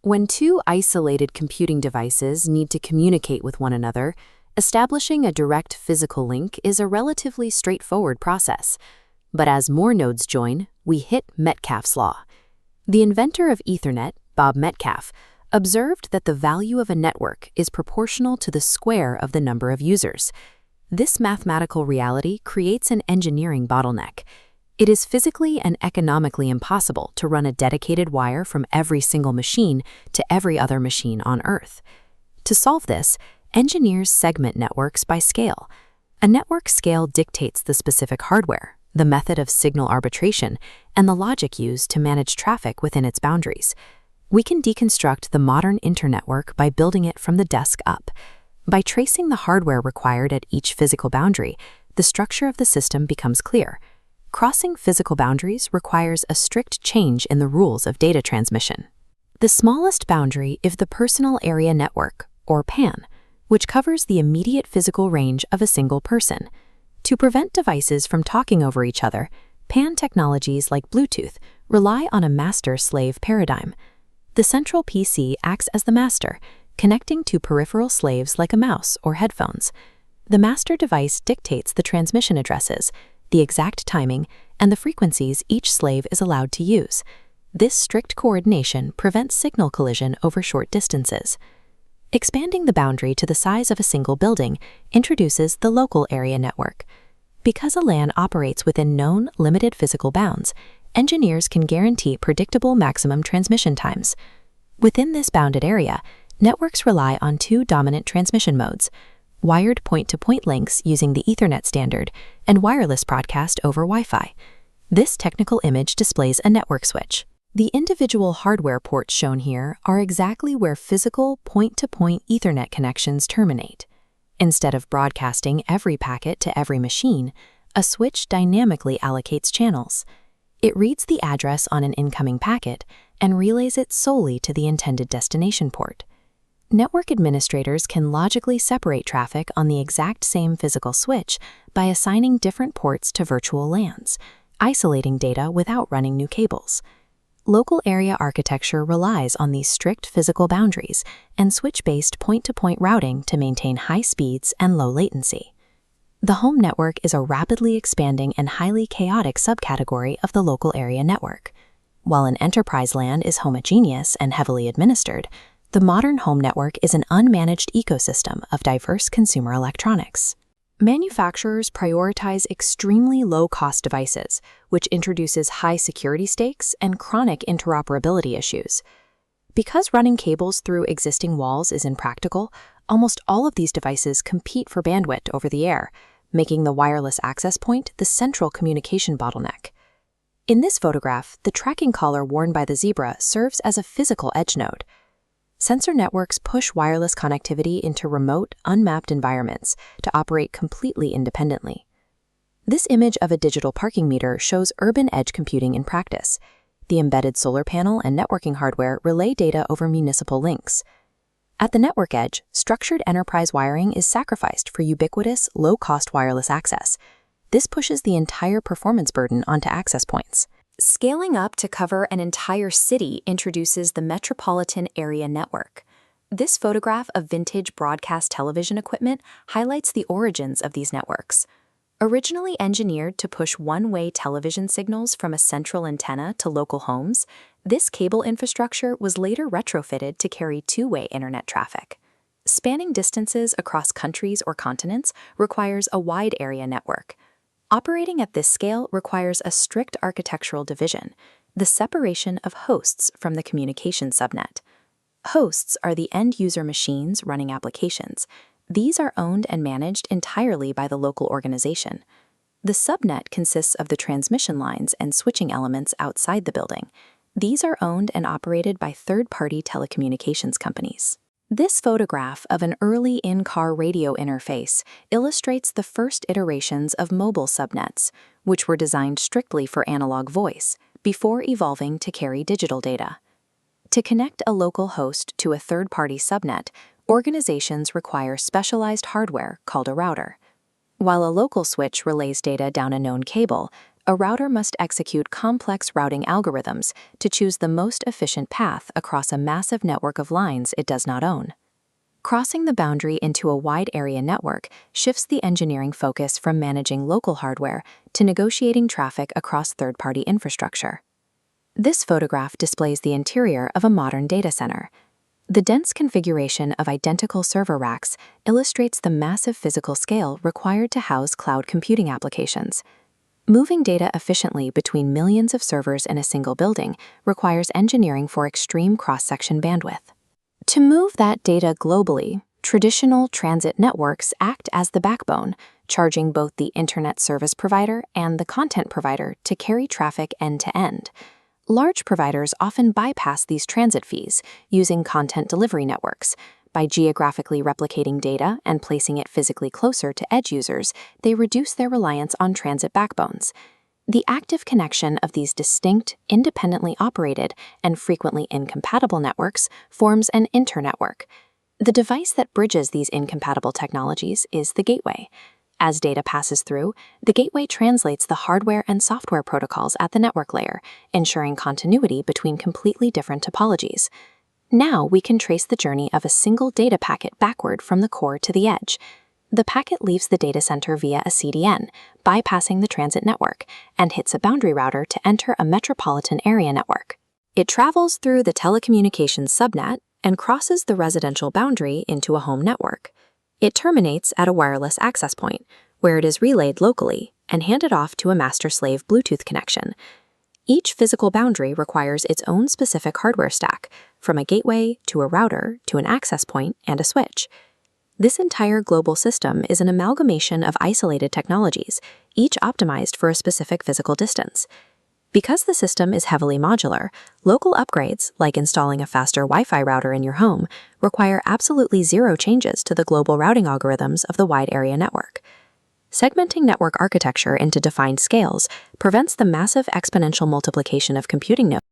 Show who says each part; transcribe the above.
Speaker 1: When two isolated computing devices need to communicate with one another, establishing a direct physical link is a relatively straightforward process. But as more nodes join, we hit Metcalfe's law. The inventor of Ethernet, Bob Metcalfe, observed that the value of a network is proportional to the square of the number of users. This mathematical reality creates an engineering bottleneck. It is physically and economically impossible to run a dedicated wire from every single machine to every other machine on Earth. To solve this, engineers segment networks by scale. A network scale dictates the specific hardware, the method of signal arbitration, and the logic used to manage traffic within its boundaries. We can deconstruct the modern internetwork by building it from the desk up. By tracing the hardware required at each physical boundary, the structure of the system becomes clear. Crossing physical boundaries requires a strict change in the rules of data transmission. The smallest boundary is the Personal Area Network, or PAN, which covers the immediate physical range of a single person. To prevent devices from talking over each other, PAN technologies like Bluetooth rely on a master-slave paradigm. The central PC acts as the master, connecting to peripheral slaves like a mouse or headphones. The master device dictates the transmission addresses, the exact timing, and the frequencies each slave is allowed to use. This strict coordination prevents signal collision over short distances. Expanding the boundary to the size of a single building introduces the local area network. Because a LAN operates within known, limited physical bounds, engineers can guarantee predictable maximum transmission times. Within this bounded area, networks rely on two dominant transmission modes: wired point-to-point links using the Ethernet standard, and wireless broadcast over Wi-Fi. This technical image displays a network switch. The individual hardware ports shown here are exactly where physical point-to-point Ethernet connections terminate. Instead of broadcasting every packet to every machine, a switch dynamically allocates channels. It reads the address on an incoming packet and relays it solely to the intended destination port. Network administrators can logically separate traffic on the exact same physical switch by assigning different ports to virtual LANs, isolating data without running new cables. Local area architecture relies on these strict physical boundaries and switch-based point-to-point routing to maintain high speeds and low latency. The home network is a rapidly expanding and highly chaotic subcategory of the local area network. While an enterprise LAN is homogeneous and heavily administered, the modern home network is an unmanaged ecosystem of diverse consumer electronics. Manufacturers prioritize extremely low-cost devices, which introduces high security stakes and chronic interoperability issues. Because running cables through existing walls is impractical, almost all of these devices compete for bandwidth over the air, making the wireless access point the central communication bottleneck. In this photograph, the tracking collar worn by the zebra serves as a physical edge node. Sensor networks push wireless connectivity into remote, unmapped environments to operate completely independently. This image of a digital parking meter shows urban edge computing in practice. The embedded solar panel and networking hardware relay data over municipal links. At the network edge, structured enterprise wiring is sacrificed for ubiquitous, low-cost wireless access. This pushes the entire performance burden onto access points. Scaling up to cover an entire city introduces the Metropolitan area network. This photograph of vintage broadcast television equipment highlights the origins of these networks. Originally engineered to push one-way television signals from a central antenna to local homes, this cable infrastructure was later retrofitted to carry two-way internet traffic. Spanning distances across countries or continents requires a wide area network. Operating at this scale requires a strict architectural division, the separation of hosts from the communication subnet. Hosts are the end-user machines running applications. These are owned and managed entirely by the local organization. The subnet consists of the transmission lines and switching elements outside the building. These are owned and operated by third-party telecommunications companies. This photograph of an early in-car radio interface illustrates the first iterations of mobile subnets, which were designed strictly for analog voice, before evolving to carry digital data. To connect a local host to a third-party subnet, organizations require specialized hardware called a router. While a local switch relays data down a known cable, a router must execute complex routing algorithms to choose the most efficient path across a massive network of lines it does not own. Crossing the boundary into a wide area network shifts the engineering focus from managing local hardware to negotiating traffic across third-party infrastructure. This photograph displays the interior of a modern data center. The dense configuration of identical server racks illustrates the massive physical scale required to house cloud computing applications. Moving data efficiently between millions of servers in a single building requires engineering for extreme cross-section bandwidth. To move that data globally, traditional transit networks act as the backbone, charging both the internet service provider and the content provider to carry traffic end-to-end. Large providers often bypass these transit fees using content delivery networks. By geographically replicating data and placing it physically closer to edge users, they reduce their reliance on transit backbones. The active connection of these distinct, independently operated, and frequently incompatible networks forms an internetwork. The device that bridges these incompatible technologies is the gateway. As data passes through, the gateway translates the hardware and software protocols at the network layer, ensuring continuity between completely different topologies. Now we can trace the journey of a single data packet backward from the core to the edge. The packet leaves the data center via a CDN, bypassing the transit network, and hits a boundary router to enter a metropolitan area network. It travels through the telecommunications subnet and crosses the residential boundary into a home network. It terminates at a wireless access point, where it is relayed locally and handed off to a master-slave Bluetooth connection. Each physical boundary requires its own specific hardware stack, from a gateway to a router to an access point and a switch. This entire global system is an amalgamation of isolated technologies, each optimized for a specific physical distance. Because the system is heavily modular, local upgrades, like installing a faster Wi-Fi router in your home, require absolutely zero changes to the global routing algorithms of the wide area network. Segmenting network architecture into defined scales prevents the massive exponential multiplication of computing nodes